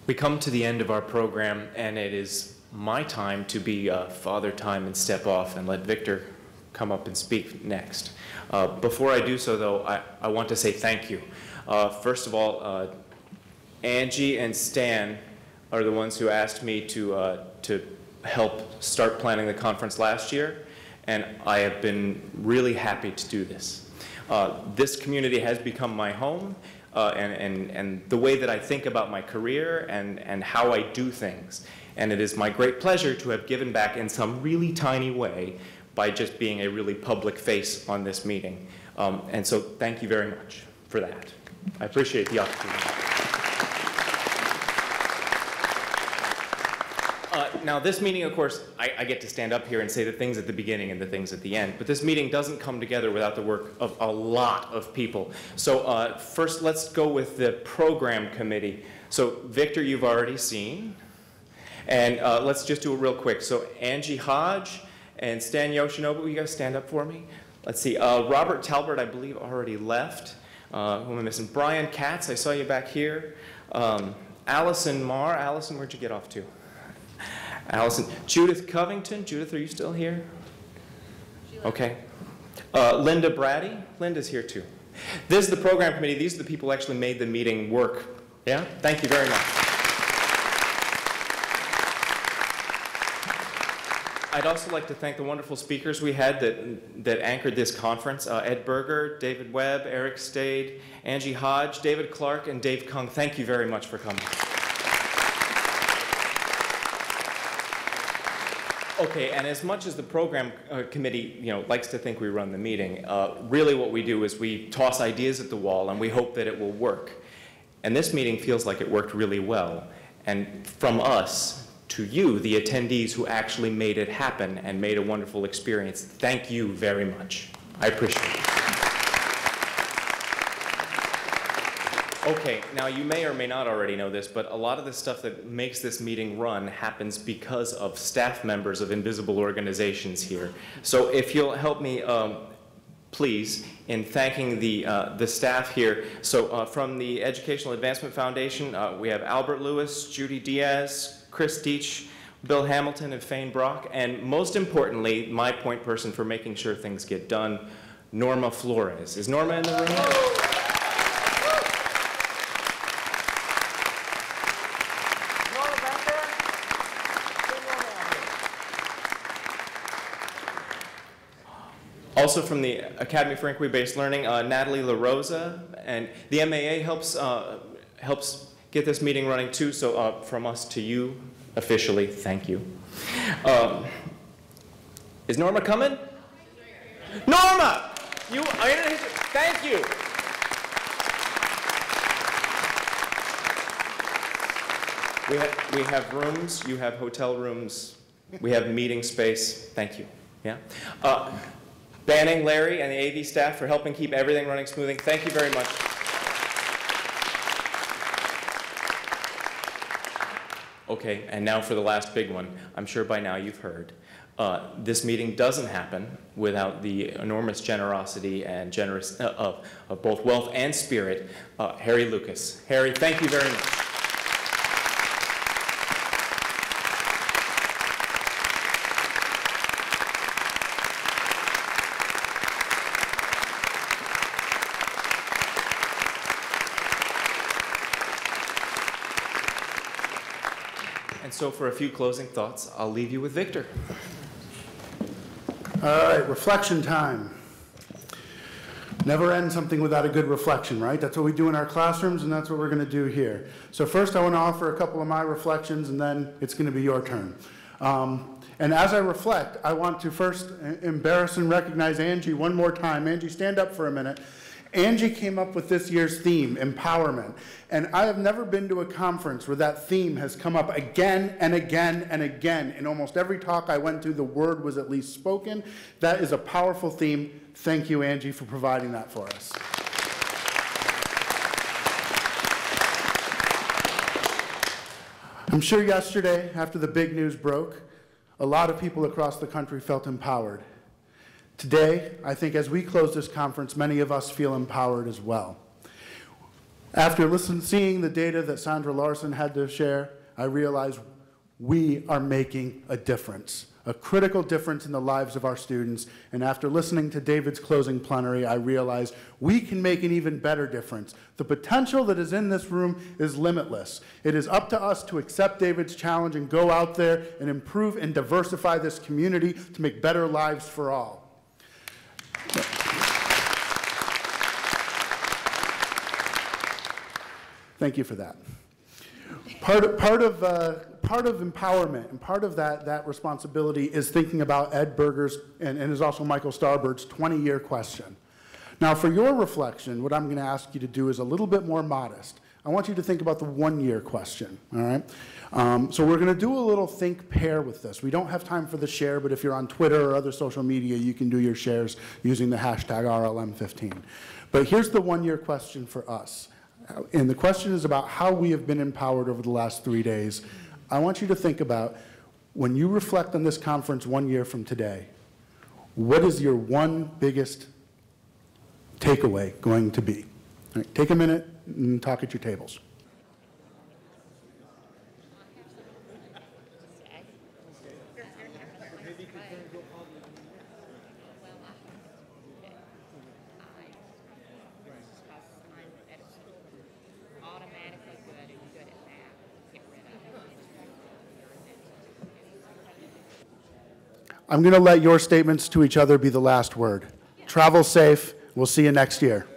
We come to the end of our program, and it is my time to be father time and step off and let Victor come up and speak next. Before I do so, though, I want to say thank you. First of all, Angie and Stan are the ones who asked me to help start planning the conference last year, and I have been really happy to do this. This community has become my home, and the way that I think about my career and how I do things. And it is my great pleasure to have given back in some really tiny way by just being a really public face on this meeting. And so thank you very much for that. I appreciate the opportunity. Now this meeting, of course, I get to stand up here and say the things at the beginning and the things at the end, but this meeting doesn't come together without the work of a lot of people. So first let's go with the program committee. So Victor, you've already seen, and let's just do it real quick. So Angie Hodge and Stan Yoshinobu, you guys stand up for me? Let's see, Robert Talbert, I believe, already left. Who am I missing? Brian Katz, I saw you back here. Allison Marr, Allison, where'd you get off to? Allison. Judith Covington. Judith, are you still here? Okay. Linda Brady. Linda's here too. This is the program committee. These are the people who actually made the meeting work. Yeah? Thank you very much. I'd also like to thank the wonderful speakers we had that anchored this conference. Ed Berger, David Webb, Eric Stade, Angie Hodge, David Clark, and Dave Kung. Thank you very much for coming. Okay, and as much as the program committee, likes to think we run the meeting, really what we do is we toss ideas at the wall and we hope that it will work. And this meeting feels like it worked really well. And from us to you, the attendees who actually made it happen and made a wonderful experience, thank you very much. I appreciate it. Okay, now you may or may not already know this, but a lot of the stuff that makes this meeting run happens because of staff members of invisible organizations here. So if you'll help me, please, in thanking the staff here. So from the Educational Advancement Foundation, we have Albert Lewis, Judy Diaz, Chris Deach, Bill Hamilton, and Fane Brock, and most importantly, my point person for making sure things get done, Norma Flores. Is Norma in the room? Also from the Academy for Inquiry-Based Learning, Natalie LaRosa, and the MAA helps get this meeting running too, so from us to you, officially, thank you. Is Norma coming? Norma! Thank you! We have rooms, you have hotel rooms, we have meeting space, thank you. Yeah. Banning, Larry, and the AV staff for helping keep everything running smoothly. Thank you very much. Okay, and now for the last big one. I'm sure by now you've heard. This meeting doesn't happen without the enormous generosity and of both wealth and spirit, Harry Lucas. Harry, thank you very much. So for a few closing thoughts, I'll leave you with Victor. All right, reflection time. Never end something without a good reflection, right? That's what we do in our classrooms, and that's what we're going to do here. So first I want to offer a couple of my reflections, and then it's going to be your turn. And as I reflect, I want to first embarrass and recognize Angie one more time. Angie, stand up for a minute. Angie came up with this year's theme, empowerment. And I have never been to a conference where that theme has come up again and again and again. In almost every talk I went to, the word was at least spoken. That is a powerful theme. Thank you, Angie, for providing that for us. I'm sure yesterday, after the big news broke, a lot of people across the country felt empowered. Today, I think as we close this conference, many of us feel empowered as well. After seeing the data that Sandra Larson had to share, I realized we are making a difference, a critical difference in the lives of our students. And after listening to David's closing plenary, I realized we can make an even better difference. The potential that is in this room is limitless. It is up to us to accept David's challenge and go out there and improve and diversify this community to make better lives for all. Thank you for that. Part of empowerment and part of that responsibility is thinking about Ed Berger's and is also Michael Starbird's 20-year question. Now, for your reflection, what I'm going to ask you to do is a little bit more modest. I want you to think about the 1-year question, all right? So we're going to do a little think pair with this. We don't have time for the share, but if you're on Twitter or other social media, you can do your shares using the hashtag RLM15. But here's the 1-year question for us. And the question is about how we have been empowered over the last 3 days. I want you to think about, when you reflect on this conference 1 year from today, what is your one biggest takeaway going to be? All right, take a minute and talk at your tables. I'm going to let your statements to each other be the last word. Travel safe. We'll see you next year.